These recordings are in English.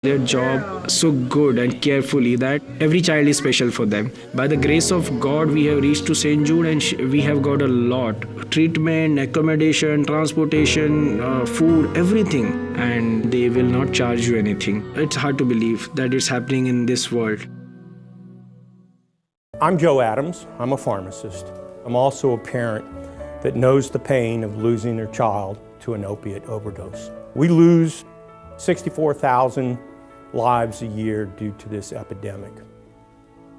their job so good and carefully that every child is special for them. By the grace of God, we have reached to St. Jude and we have got a lot. Treatment, accommodation, transportation, food, everything. And they will not charge you anything. It's hard to believe that it's happening in this world. I'm Joe Adams. I'm a pharmacist. I'm also a parent that knows the pain of losing their child to an opiate overdose. We lose 64,000 lives a year due to this epidemic.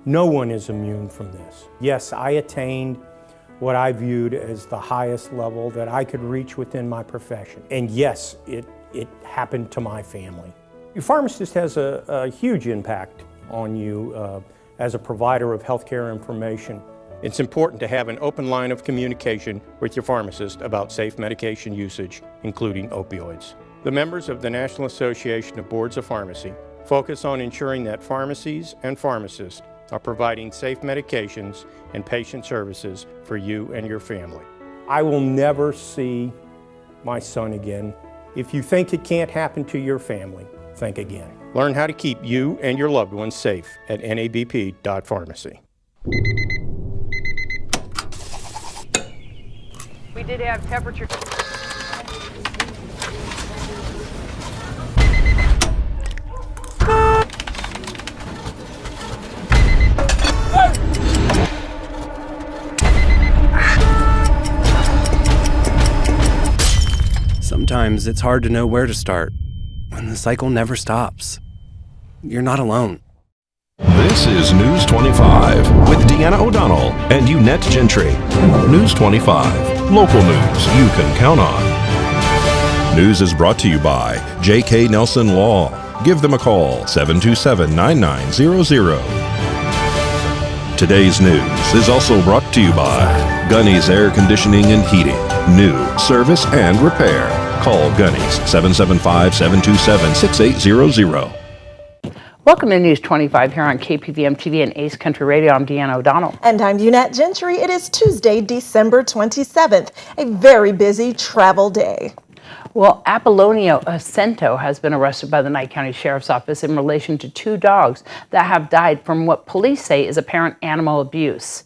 No one is immune from this. Yes, I attained what I viewed as the highest level that I could reach within my profession. And yes, it happened to my family. Your pharmacist has a huge impact on you as a provider of healthcare information. It's important to have an open line of communication with your pharmacist about safe medication usage, including opioids. The members of the National Association of Boards of Pharmacy focus on ensuring that pharmacies and pharmacists are providing safe medications and patient services for you and your family. I will never see my son again. If you think it can't happen to your family, think again. Learn how to keep you and your loved ones safe at nabp.pharmacy. We did have temperature. Sometimes it's hard to know where to start, and the cycle never stops. You're not alone. This is News 25 with Deanna O'Donnell and Unette Gentry. News 25, local news you can count on. News is brought to you by J.K. Nelson Law. Give them a call, 727-9900. Today's news is also brought to you by Gunny's Air Conditioning and Heating. New service and repair. Call Gunny's 775-727-6800. Welcome to News 25 here on KPVM TV and Ace Country Radio. I'm Deanna O'Donnell. And I'm Unette Gentry. It is Tuesday, December 27th, a very busy travel day. Well, Apollonio Acento has been arrested by the Nye County Sheriff's Office in relation to 2 dogs that have died from what police say is apparent animal abuse.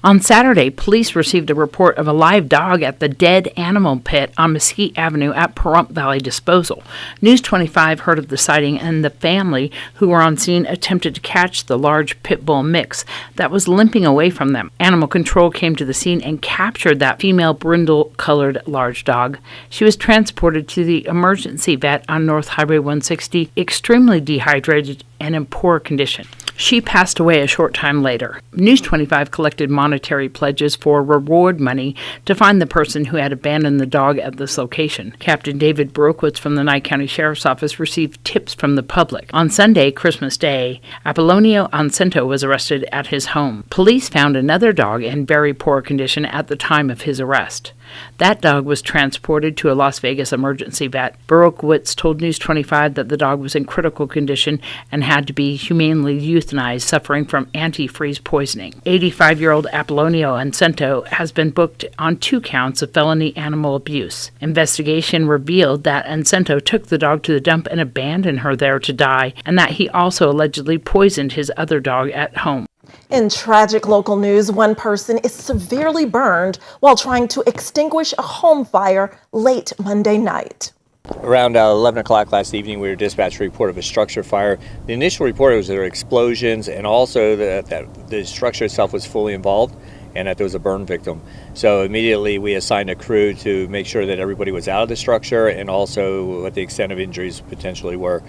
On Saturday, police received a report of a live dog at the Dead Animal Pit on Mesquite Avenue at Pahrump Valley Disposal. News 25 heard of the sighting, and the family who were on scene attempted to catch the large pit bull mix that was limping away from them. Animal Control came to the scene and captured that female brindle-colored large dog. She was transported to the emergency vet on North Highway 160, extremely dehydrated and in poor condition. She passed away a short time later. News 25 collected monetary pledges for reward money to find the person who had abandoned the dog at this location. Captain David Brokowitz from the Nye County Sheriff's Office received tips from the public. On Sunday, Christmas Day, Apollonio Acento was arrested at his home. Police found another dog in very poor condition at the time of his arrest. That dog was transported to a Las Vegas emergency vet. Brokowitz told News 25 that the dog was in critical condition and had to be humanely euthanized, suffering from antifreeze poisoning. 85-year-old Apollonio Acento has been booked on 2 counts of felony animal abuse. Investigation revealed that Acento took the dog to the dump and abandoned her there to die, and that he also allegedly poisoned his other dog at home. In tragic local news, one person is severely burned while trying to extinguish a home fire late Monday night. Around 11 o'clock last evening, we were dispatched a report of a structure fire. The initial report was there were explosions and also that the structure itself was fully involved and that there was a burn victim. So immediately we assigned a crew to make sure that everybody was out of the structure and also what the extent of injuries potentially were.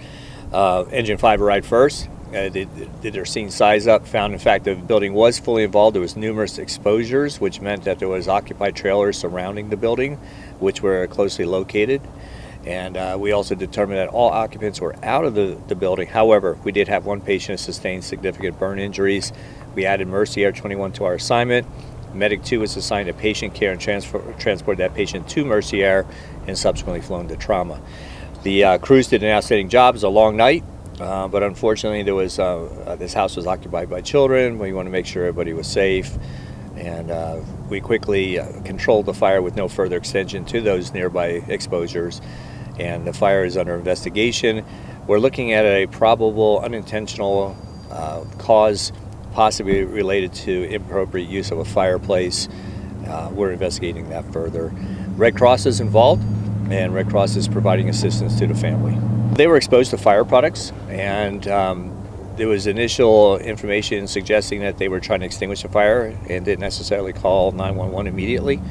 Engine 5 arrived first. Did their scene size up, found in fact the building was fully involved. There was numerous exposures, which meant that there was occupied trailers surrounding the building, which were closely located. And we also determined that all occupants were out of the building. However, we did have one patient sustain significant burn injuries. We added Mercy Air 21 to our assignment. Medic 2 was assigned to patient care and transported that patient to Mercy Air and subsequently flown to trauma. The crews did an outstanding job. It was a long night. But unfortunately, there was this house was occupied by children. We want to make sure everybody was safe, and we quickly controlled the fire with no further extension to those nearby exposures. And the fire is under investigation. We're looking at a probable unintentional cause, possibly related to inappropriate use of a fireplace. We're investigating that further. Red Cross is involved, and Red Cross is providing assistance to the family. They were exposed to fire products, and there was initial information suggesting that they were trying to extinguish the fire and didn't necessarily call 911 immediately.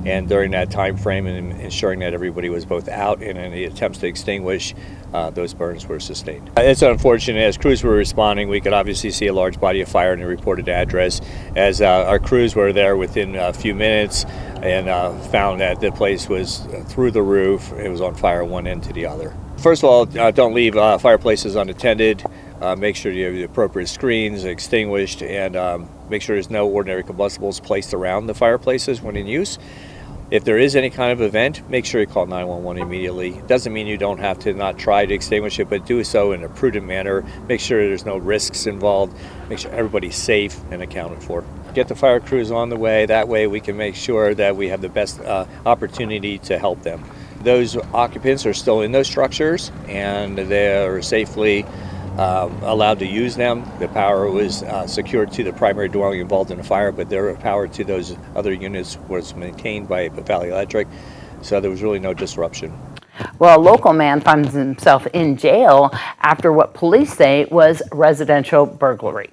And during that time frame, and ensuring that everybody was both out and in the attempts to extinguish, those burns were sustained. It's unfortunate. As crews were responding, we could obviously see a large body of fire in the reported address. As our crews were there within a few minutes and found that the place was through the roof. It was on fire one end to the other. First of all, don't leave fireplaces unattended. Make sure you have the appropriate screens extinguished, and make sure there's no ordinary combustibles placed around the fireplaces when in use. If there is any kind of event, make sure you call 911 immediately. Doesn't mean you don't have to not try to extinguish it, but do so in a prudent manner. Make sure there's no risks involved. Make sure everybody's safe and accounted for. Get the fire crews on the way. That way we can make sure that we have the best opportunity to help them. Those occupants are still in those structures, and they're safely allowed to use them. The power was secured to the primary dwelling involved in the fire, but their power to those other units was maintained by Valley Electric, so there was really no disruption. Well, a local man finds himself in jail after what police say was residential burglary.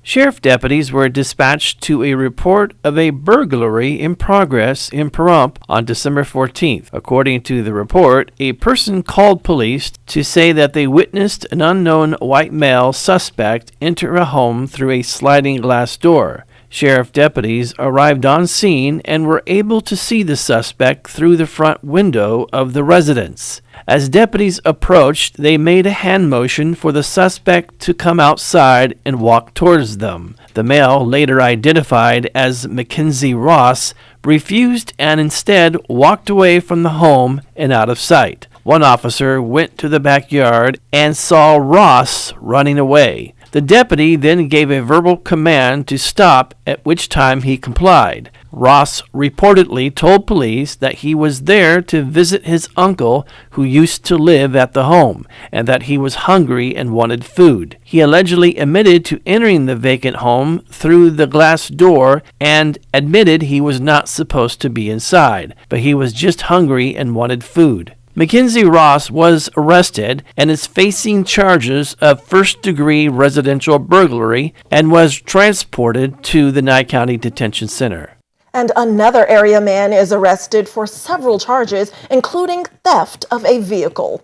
Sheriff deputies were dispatched to a report of a burglary in progress in Pahrump on December 14th. According to the report, a person called police to say that they witnessed an unknown white male suspect enter a home through a sliding glass door. Sheriff deputies arrived on scene and were able to see the suspect through the front window of the residence. As deputies approached, they made a hand motion for the suspect to come outside and walk towards them. The male, later identified as Mackenzie Ross, refused and instead walked away from the home and out of sight. One officer went to the backyard and saw Ross running away. The deputy then gave a verbal command to stop, at which time he complied. Ross reportedly told police that he was there to visit his uncle who used to live at the home, and that he was hungry and wanted food. He allegedly admitted to entering the vacant home through the glass door and admitted he was not supposed to be inside, but he was just hungry and wanted food. Mackenzie Ross was arrested and is facing charges of first-degree residential burglary and was transported to the Nye County Detention Center. And another area man is arrested for several charges, including theft of a vehicle.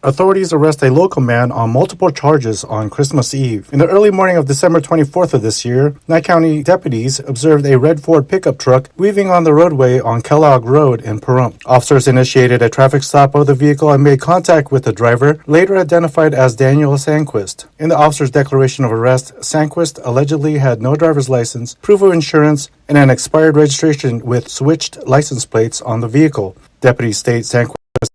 Authorities arrest a local man on multiple charges on Christmas Eve. In the early morning of December 24th of this year, Nye County deputies observed a red Ford pickup truck weaving on the roadway on Kellogg Road in Pahrump. Officers initiated a traffic stop of the vehicle and made contact with the driver, later identified as Daniel Sandquist. In the officer's declaration of arrest, Sandquist allegedly had no driver's license, proof of insurance, and an expired registration with switched license plates on the vehicle. Deputies state Sandquist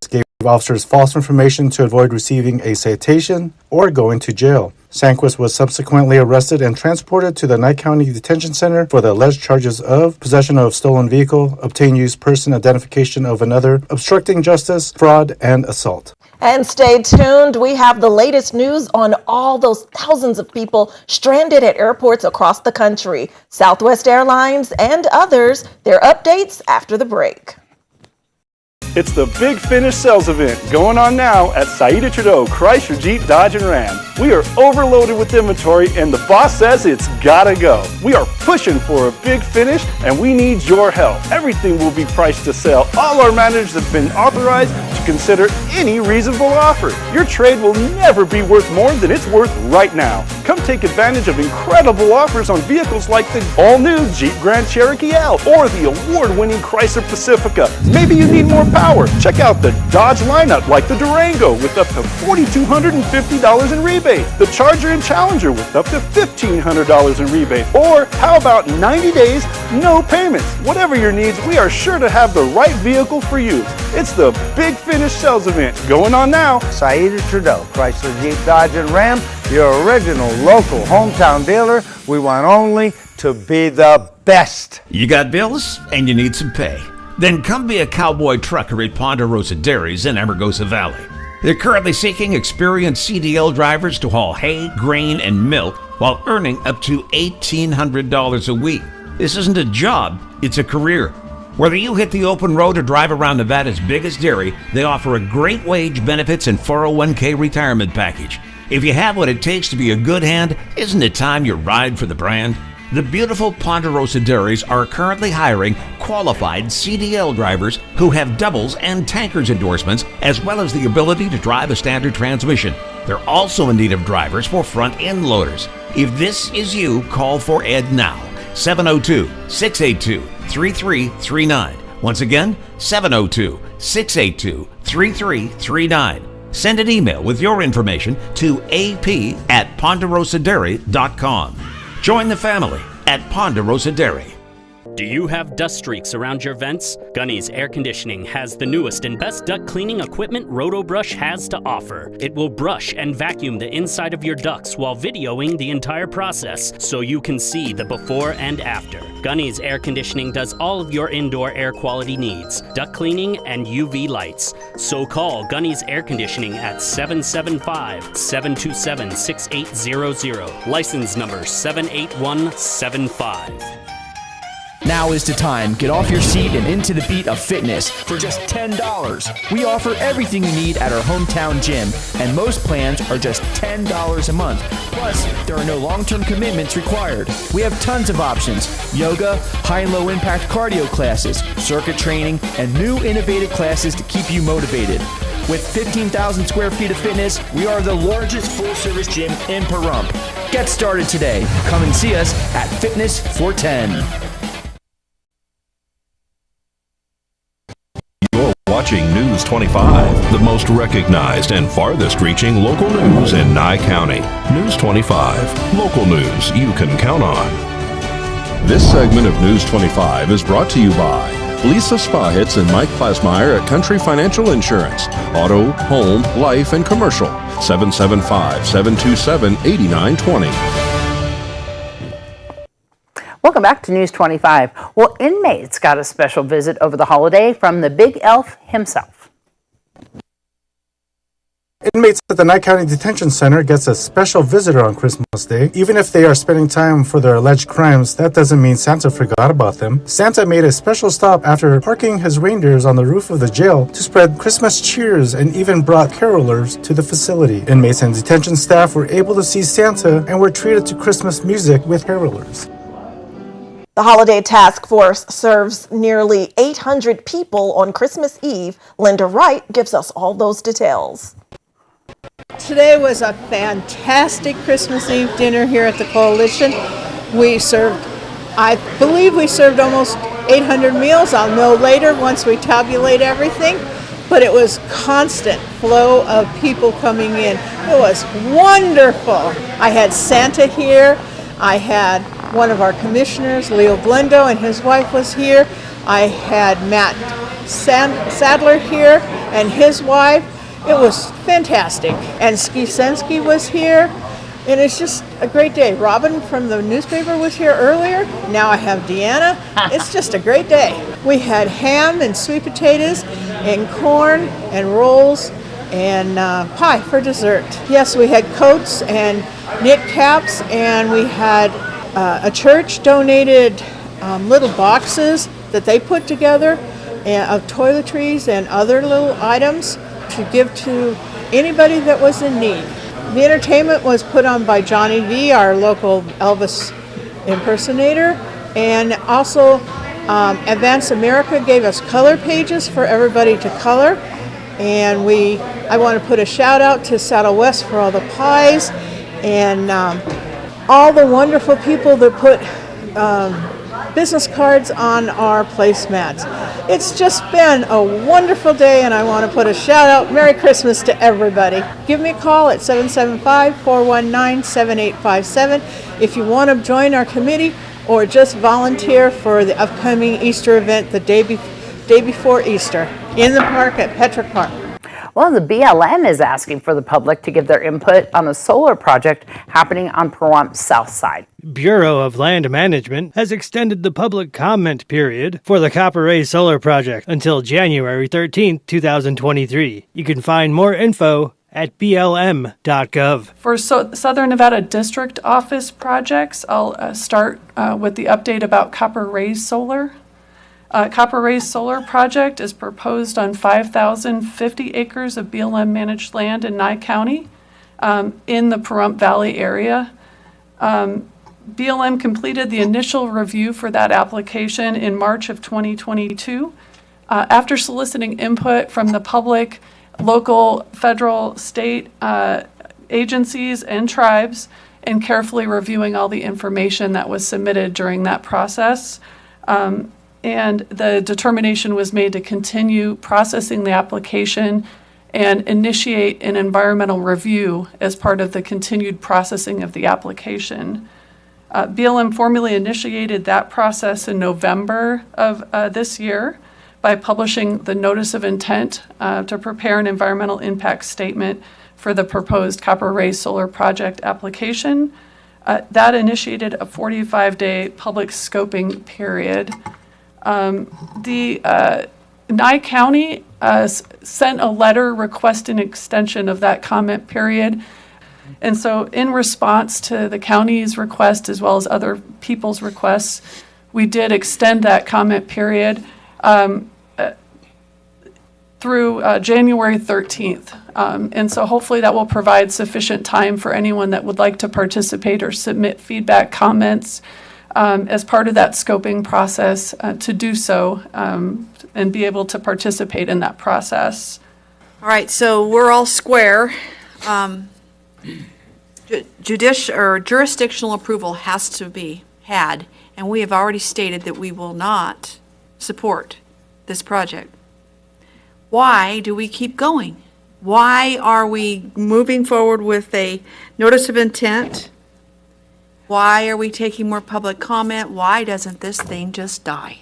gave officers false information to avoid receiving a citation or going to jail. Sandquist was subsequently arrested and transported to the Nye County Detention Center for the alleged charges of possession of stolen vehicle, obtained use person identification of another, obstructing justice, fraud, and assault. And stay tuned. We have the latest news on all those thousands of people stranded at airports across the country. Southwest Airlines and others, their updates after the break. It's the Big Finish sales event going on now at Saida Trudeau Chrysler Jeep Dodge and Ram. We are overloaded with inventory and the boss says it's gotta go. We are pushing for a big finish and we need your help. Everything will be priced to sell. All our managers have been authorized to consider any reasonable offer. Your trade will never be worth more than it's worth right now. Come take advantage of incredible offers on vehicles like the all-new Jeep Grand Cherokee L or the award-winning Chrysler Pacifica. Maybe you need more power. Check out the Dodge lineup like the Durango with up to $4,250 in rebate, the Charger and Challenger with up to $1,500 in rebate, or how about 90 days, no payments? Whatever your needs, we are sure to have the right vehicle for you. It's the Big Finish sales event going on now. Saida Trudeau, Chrysler Jeep Dodge and Ram, your original local hometown dealer. We want only to be the best. You got bills and you need some pay? Then come be a cowboy trucker at Ponderosa Dairies in Amargosa Valley. They're currently seeking experienced CDL drivers to haul hay, grain, and milk while earning up to $1,800 a week. This isn't a job, it's a career. Whether you hit the open road or drive around Nevada's biggest dairy, they offer a great wage, benefits, and 401k retirement package. If you have what it takes to be a good hand, isn't it time you ride for the brand? The beautiful Ponderosa Dairies are currently hiring qualified CDL drivers who have doubles and tankers endorsements, as well as the ability to drive a standard transmission. They're also in need of drivers for front-end loaders. If this is you, call for Ed now. 702-682-3339. Once again, 702-682-3339. Send an email with your information to ap@ponderosadairy.com. Join the family at Ponderosa Dairy. Do you have dust streaks around your vents? Gunny's Air Conditioning has the newest and best duct cleaning equipment RotoBrush has to offer. It will brush and vacuum the inside of your ducts while videoing the entire process so you can see the before and after. Gunny's Air Conditioning does all of your indoor air quality needs, duct cleaning and UV lights. So call Gunny's Air Conditioning at 775-727-6800. License number 78175. Now is the time. Get off your seat and into the beat of fitness for just $10. We offer everything you need at our hometown gym, and most plans are just $10 a month. Plus, there are no long-term commitments required. We have tons of options: yoga, high and low impact cardio classes, circuit training, and new innovative classes to keep you motivated. With 15,000 square feet of fitness, we are the largest full-service gym in Pahrump. Get started today. Come and see us at Fitness 410. Watching News 25, the most recognized and farthest reaching local news in Nye County. News 25, local news you can count on. This segment of News 25 is brought to you by Lisa Spahitz and Mike Plasmeyer at Country Financial Insurance. Auto, home, life, and commercial. 775-727-8920. Welcome back to News 25. Well, inmates got a special visit over the holiday from the Big Elf himself. Inmates at the Nye County Detention Center gets a special visitor on Christmas Day. Even if they are spending time for their alleged crimes, that doesn't mean Santa forgot about them. Santa made a special stop after parking his reindeers on the roof of the jail to spread Christmas cheers and even brought carolers to the facility. Inmates and detention staff were able to see Santa and were treated to Christmas music with carolers. The Holiday Task Force serves nearly 800 people on Christmas Eve. Linda Wright gives us all those details. Today was a fantastic Christmas Eve dinner here at the Coalition. I believe we served almost 800 meals. I'll know later once we tabulate everything. But it was constant flow of people coming in. It was wonderful. I had Santa here. I had one of our commissioners, Leo Glendo, and his wife was here. I had Matt Sadler here and his wife. It was fantastic. And Ski Sensky was here. And it's just a great day. Robin from the newspaper was here earlier. Now I have Deanna. It's just a great day. We had ham and sweet potatoes and corn and rolls and pie for dessert. Yes, we had coats and knit caps, and we had a church donated little boxes that they put together of toiletries and other little items to give to anybody that was in need. The entertainment was put on by Johnny V, our local Elvis impersonator, and also Advance America gave us color pages for everybody to color. And I want to put a shout out to Saddle West for all the pies and all the wonderful people that put business cards on our placemats. It's just been a wonderful day, and I want to put a shout out, Merry Christmas to everybody. Give me a call at 775-419-7857 if you want to join our committee or just volunteer for the upcoming Easter event the day before Easter in the park at Petrick Park. Well, the BLM is asking for the public to give their input on a solar project happening on Pahrump South Side. Bureau of Land Management has extended the public comment period for the Copper Ray Solar Project until January 13, 2023. You can find more info at blm.gov. For Southern Nevada District Office projects, I'll start with the update about Copper Ray Solar. Copper Ray Solar Project is proposed on 5,050 acres of BLM managed land in Nye County in the Pahrump Valley area. BLM completed the initial review for that application in March of 2022. After soliciting input from the public, local, federal, state agencies and tribes, and carefully reviewing all the information that was submitted during that process. And the determination was made to continue processing the application and initiate an environmental review as part of the continued processing of the application. BLM formally initiated that process in November of this year by publishing the Notice of Intent to prepare an environmental impact statement for the proposed Copper Ray Solar Project application. That initiated a 45-day public scoping period. The Nye County sent a letter requesting extension of that comment period. And so in response to the county's request as well as other people's requests, we did extend that comment period through January 13th. And so hopefully that will provide sufficient time for anyone that would like to participate or submit feedback, comments as part of that scoping process to do so and be able to participate in that process. All right, so we're all square. Jurisdictional approval has to be had, and we have already stated that we will not support this project. Why do we keep going? Why are we moving forward with a notice of intent? Why are we taking more public comment? Why doesn't this thing just die?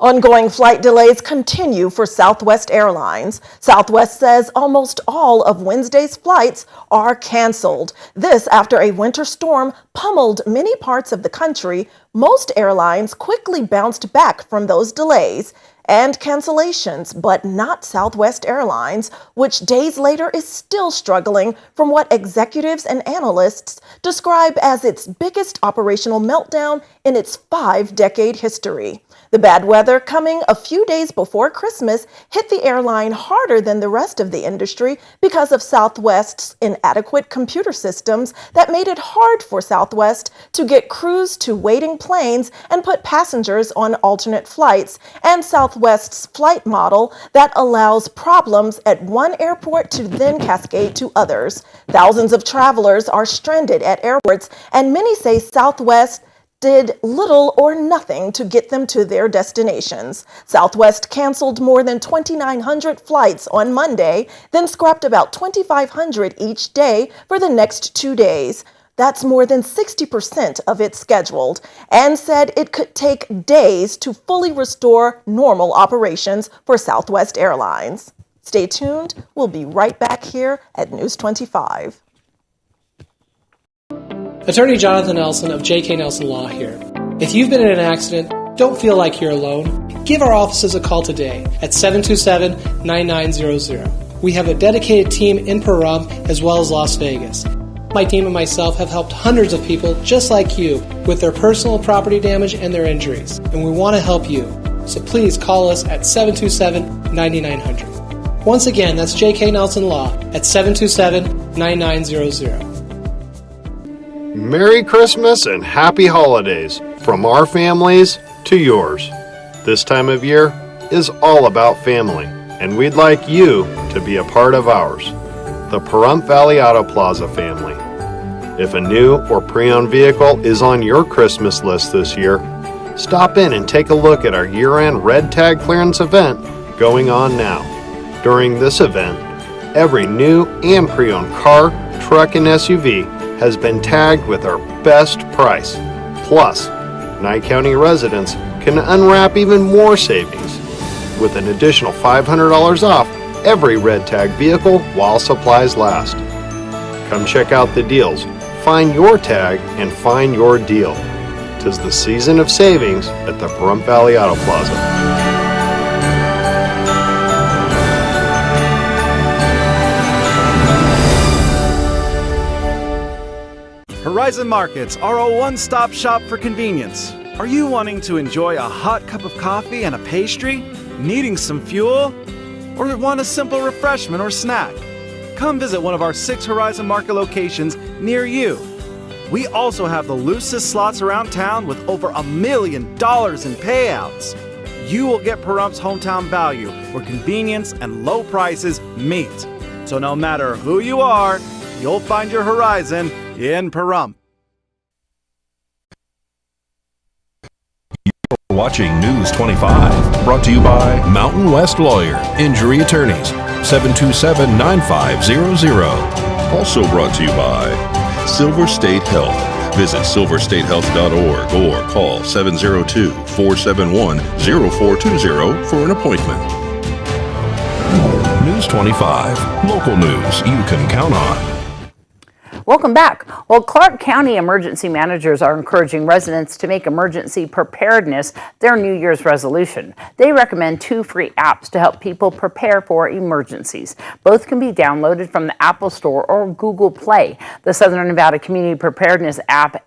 Ongoing flight delays continue for Southwest Airlines. Southwest says almost all of Wednesday's flights are canceled. This after a winter storm pummeled many parts of the country. Most airlines quickly bounced back from those delays and cancellations, but not Southwest Airlines, which days later is still struggling from what executives and analysts describe as its biggest operational meltdown in its 5-decade history. The bad weather coming a few days before Christmas hit the airline harder than the rest of the industry because of Southwest's inadequate computer systems that made it hard for Southwest to get crews to waiting planes and put passengers on alternate flights, and Southwest's flight model that allows problems at one airport to then cascade to others. Thousands of travelers are stranded at airports, and many say Southwest did little or nothing to get them to their destinations. Southwest canceled more than 2,900 flights on Monday, then scrapped about 2,500 each day for the next 2 days. That's more than 60% of its scheduled, and said it could take days to fully restore normal operations for Southwest Airlines. Stay tuned. We'll be right back here at News 25. Attorney Jonathan Nelson of J.K. Nelson Law here. If you've been in an accident, don't feel like you're alone. Give our offices a call today at 727-9900. We have a dedicated team in Pahrump as well as Las Vegas. My team and myself have helped hundreds of people just like you with their personal property damage and their injuries, and we want to help you. So please call us at 727-9900. Once again, that's J.K. Nelson Law at 727-9900. Merry Christmas and Happy Holidays from our families to yours. This time of year is all about family, and we'd like you to be a part of ours, the Pahrump Valley Auto Plaza family. If a new or pre-owned vehicle is on your Christmas list this year, stop in and take a look at our year-end red tag clearance event going on now. During this event, every new and pre-owned car, truck, and SUV has been tagged with our best price. Plus, Nye County residents can unwrap even more savings with an additional $500 off every red tag vehicle while supplies last. Come check out the deals. Find your tag and find your deal. 'Tis the season of savings at the Pahrump Valley Auto Plaza. Horizon Markets are a one-stop shop for convenience. Are you wanting to enjoy a hot cup of coffee and a pastry? Needing some fuel? Or want a simple refreshment or snack? Come visit one of our 6 Horizon Market locations near you. We also have the loosest slots around town with over $1 million in payouts. You will get Pahrump's hometown value where convenience and low prices meet. So no matter who you are, you'll find your Horizon in Pahrump. Watching News 25, brought to you by Mountain West Lawyer, Injury Attorneys, 727-9500. Also brought to you by Silver State Health. Visit silverstatehealth.org or call 702-471-0420 for an appointment. News 25, local news you can count on. Welcome back. Well, Clark County emergency managers are encouraging residents to make emergency preparedness their New Year's resolution. They recommend 2 free apps to help people prepare for emergencies. Both can be downloaded from the Apple Store or Google Play. The Southern Nevada Community Preparedness app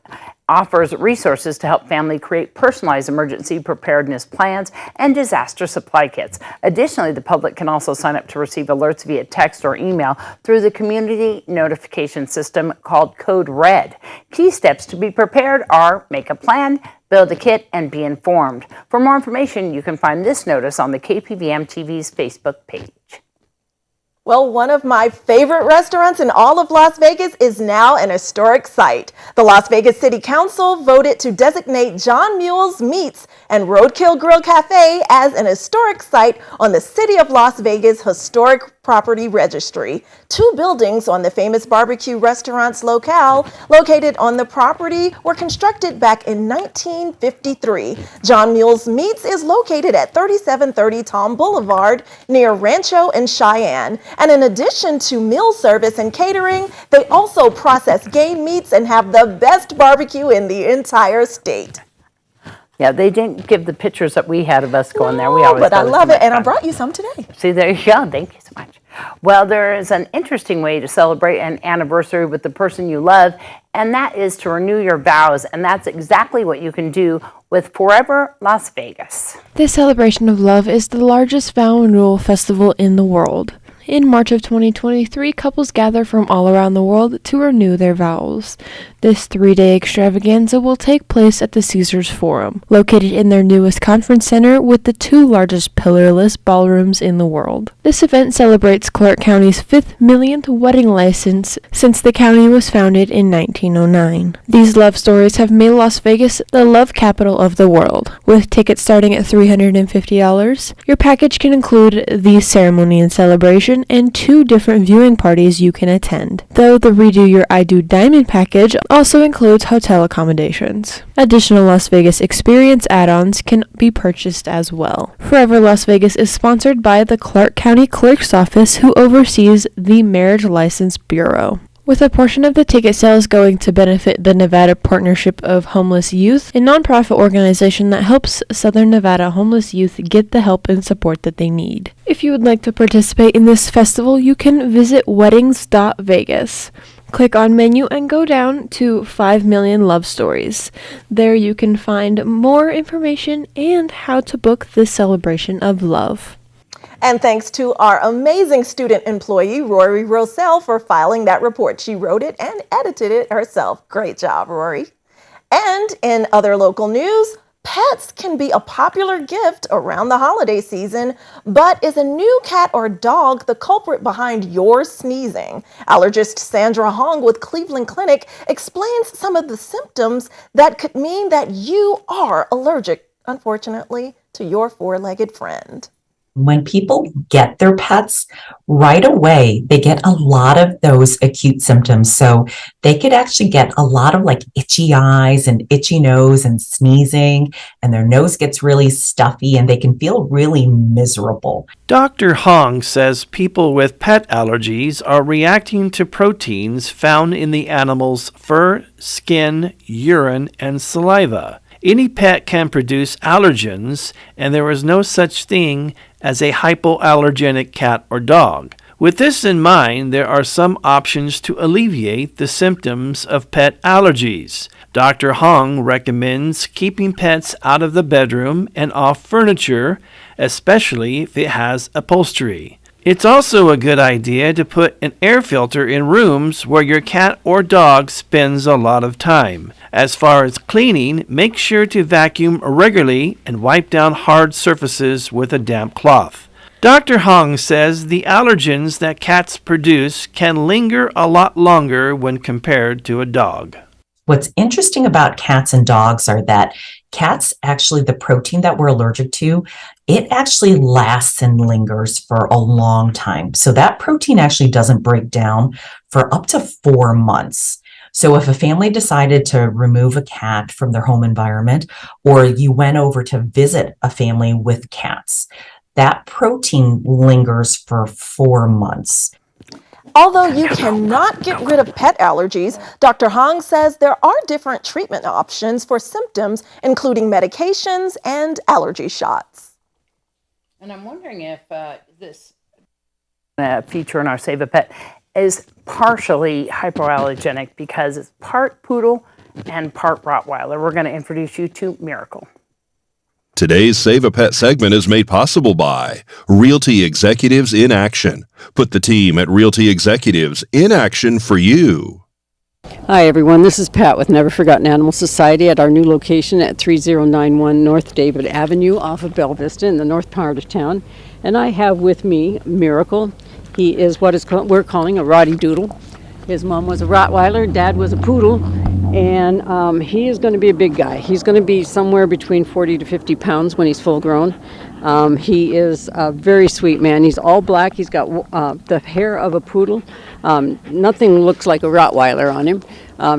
offers resources to help family create personalized emergency preparedness plans and disaster supply kits. Additionally, the public can also sign up to receive alerts via text or email through the community notification system called Code Red. Key steps to be prepared are make a plan, build a kit, and be informed. For more information, you can find this notice on the KPVM TV's Facebook page. Well, one of my favorite restaurants in all of Las Vegas is now an historic site. The Las Vegas City Council voted to designate John Muell's Meats and Roadkill Grill Cafe as an historic site on the City of Las Vegas Historic Property Registry. 2 buildings on the famous barbecue restaurant's locale located on the property were constructed back in 1953. John Muell's Meats is located at 3730 Tom Boulevard near Rancho and Cheyenne. And in addition to meal service and catering, they also process game meats and have the best barbecue in the entire state. Yeah, they didn't give the pictures that we had of us going there. We always but I thought love was it, and I fun. brought you some today. See, there you go. Thank you so much. Well, there is an interesting way to celebrate an anniversary with the person you love, and that is to renew your vows, and that's exactly what you can do with Forever Las Vegas. This celebration of love is the largest vow renewal festival in the world. In March of 2023, couples gather from all around the world to renew their vows. This 3-day extravaganza will take place at the Caesars Forum, located in their newest conference center with the 2 largest pillarless ballrooms in the world. This event celebrates Clark County's 5th millionth wedding license since the county was founded in 1909. These love stories have made Las Vegas the love capital of the world. With tickets starting at $350, your package can include the ceremony and celebration and 2 different viewing parties you can attend, though the Redo Your I Do Diamond package also includes hotel accommodations. Additional Las Vegas experience add-ons can be purchased as well. Forever Las Vegas is sponsored by the Clark County Clerk's Office, who oversees the Marriage License Bureau, with a portion of the ticket sales going to benefit the Nevada Partnership of Homeless Youth, a nonprofit organization that helps Southern Nevada homeless youth get the help and support that they need. If you would like to participate in this festival, you can visit weddings.vegas. Click on menu and go down to 5 Million Love Stories. There you can find more information and how to book this celebration of love. And thanks to our amazing student employee, Rory Rosell, for filing that report. She wrote it and edited it herself. Great job, Rory. And in other local news, pets can be a popular gift around the holiday season, but is a new cat or dog the culprit behind your sneezing? Allergist Sandra Hong with Cleveland Clinic explains some of the symptoms that could mean that you are allergic, unfortunately, to your 4-legged friend. When people get their pets, right away, they get a lot of those acute symptoms. So they could actually get a lot of like itchy eyes and itchy nose and sneezing, and their nose gets really stuffy and they can feel really miserable. Dr. Hong says people with pet allergies are reacting to proteins found in the animal's fur, skin, urine, and saliva. Any pet can produce allergens, and there is no such thing as a hypoallergenic cat or dog. With this in mind, there are some options to alleviate the symptoms of pet allergies. Dr. Hong recommends keeping pets out of the bedroom and off furniture, especially if it has upholstery. It's also a good idea to put an air filter in rooms where your cat or dog spends a lot of time. As far as cleaning, make sure to vacuum regularly and wipe down hard surfaces with a damp cloth. Dr. Hong says the allergens that cats produce can linger a lot longer when compared to a dog. What's interesting about cats and dogs are that cats, actually, the protein that we're allergic to, it actually lasts and lingers for a long time. So that protein actually doesn't break down for up to 4 months. So if a family decided to remove a cat from their home environment, or you went over to visit a family with cats, that protein lingers for 4 months. Although you cannot get rid of pet allergies, Dr. Hong says there are different treatment options for symptoms, including medications and allergy shots. And I'm wondering if this feature in our Save a Pet is partially hypoallergenic because it's part poodle and part Rottweiler. We're going to introduce you to Miracle. Today's Save a Pet segment is made possible by Realty Executives in Action. Put the team at Realty Executives in action for you. Hi everyone, this is Pat with Never Forgotten Animal Society at our new location at 3091 North David Avenue off of Bella Vista in the north part of town. And I have with me Miracle. He is what we're calling a Rottie Doodle. His mom was a Rottweiler, dad was a poodle, and he is going to be a big guy. He's going to be somewhere between 40 to 50 pounds when he's full grown. He is a very sweet man. He's all black. He's got the hair of a poodle. Nothing looks like a Rottweiler on him.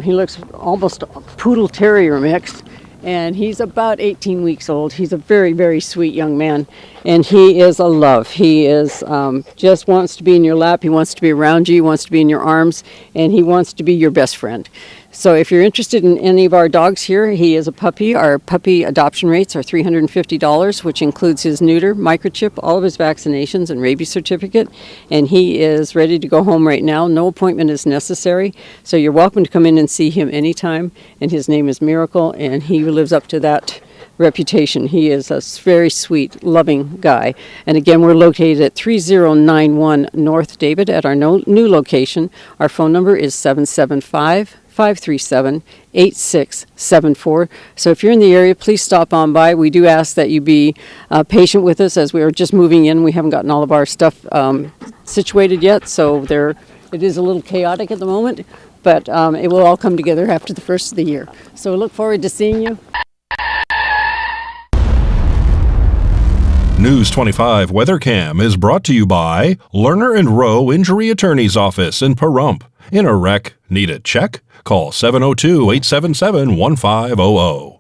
He looks almost a poodle terrier mixed. And he's about 18 weeks old. He's a very, very sweet young man, and he is a love. He is just wants to be in your lap. He wants to be around you. He wants to be in your arms, and he wants to be your best friend. So if you're interested in any of our dogs here, he is a puppy. Our puppy adoption rates are $350, which includes his neuter, microchip, all of his vaccinations, and rabies certificate. And he is ready to go home right now. No appointment is necessary. So you're welcome to come in and see him anytime. And his name is Miracle, and he lives up to that reputation. He is a very sweet, loving guy. And again, we're located at 3091 North David at our new location. Our phone number is 775-537-8674. So if you're in the area, please stop on by. We do ask that you be patient with us as we are just moving in. We haven't gotten all of our stuff situated yet, so it is a little chaotic at the moment, but it will all come together after the first of the year. So we look forward to seeing you. News 25 WeatherCam is brought to you by Lerner and Rowe Injury Attorney's Office in Pahrump. In a wreck, need a check? Call 702-877-1500.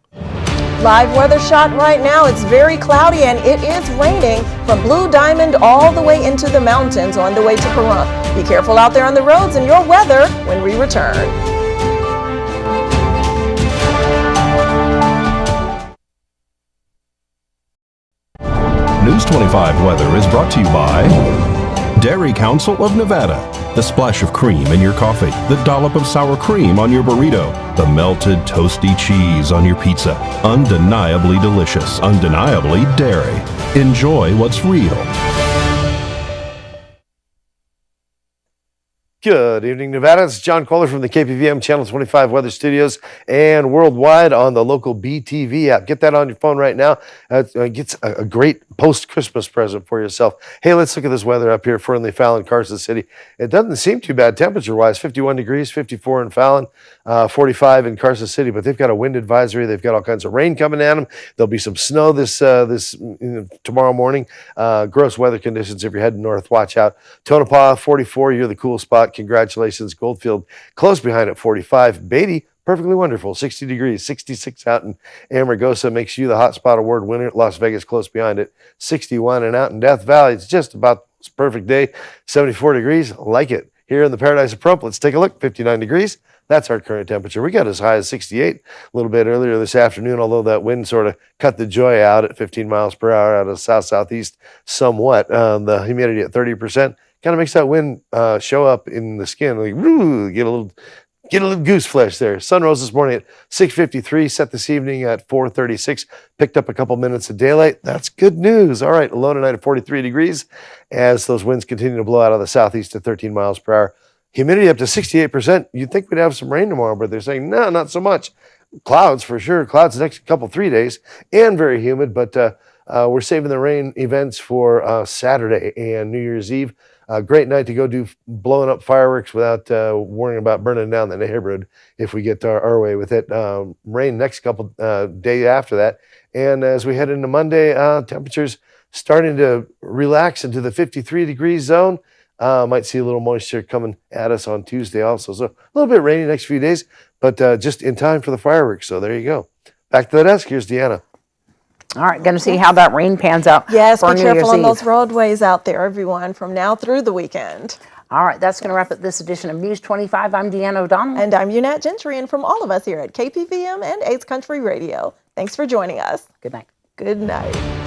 Live weather shot right now. It's very cloudy and it is raining from Blue Diamond all the way into the mountains on the way to Pahrump. Be careful out there on the roads and your weather when we return. News 25 weather is brought to you by Dairy Council of Nevada. The splash of cream in your coffee, the dollop of sour cream on your burrito, the melted toasty cheese on your pizza. Undeniably delicious, undeniably dairy. Enjoy what's real. Good evening, Nevada. It's John Kohler from the KPVM Channel 25 Weather Studios and worldwide on the local BTV app. Get that on your phone right now. Get a great post-Christmas present for yourself. Hey, let's look at this weather up here. Fernley, Fallon, Carson City. It doesn't seem too bad temperature-wise. 51 degrees, 54 in Fallon, 45 in Carson City. But they've got a wind advisory. They've got all kinds of rain coming at them. There'll be some snow this tomorrow morning. Gross weather conditions if you're heading north. Watch out. Tonopah, 44. You're the cool spot. Congratulations. Goldfield close behind at 45. Beatty, perfectly wonderful. 60 degrees, 66 out in Amargosa makes you the Hot Spot Award winner. Las Vegas close behind it, 61. And out in Death Valley, it's just about this perfect day, 74 degrees. Like it. Here in the Paradise of Prump, let's take a look. 59 degrees. That's our current temperature. We got as high as 68 a little bit earlier this afternoon, although that wind sort of cut the joy out at 15 miles per hour out of south-southeast somewhat. The humidity at 30%. Kind of makes that wind show up in the skin. Like, woo, get a little goose flesh there. Sun rose this morning at 6:53, set this evening at 4:36. Picked up a couple minutes of daylight. That's good news. All right, low tonight at 43 degrees as those winds continue to blow out of the southeast at 13 miles per hour. Humidity up to 68%. You'd think we'd have some rain tomorrow, but they're saying, no, not so much. Clouds for sure. Clouds the next couple, 3 days, and very humid, but we're saving the rain events for Saturday and New Year's Eve. Great night to go do blowing up fireworks without worrying about burning down the neighborhood if we get our way with it. Rain next couple day after that. And as we head into Monday, temperatures starting to relax into the 53 degree zone. Might see a little moisture coming at us on Tuesday also. So a little bit rainy next few days, but just in time for the fireworks. So there you go. Back to the desk. Here's Deanna. All right, going to see how that rain pans out. Yes, for be New careful Year's on Eve. those roadways out there, everyone, from now through the weekend. All right, that's going to wrap up this edition of News 25. I'm Deanna O'Donnell. And I'm Unat Gentry, and from all of us here at KPVM and 8th Country Radio, thanks for joining us. Good night. Good night.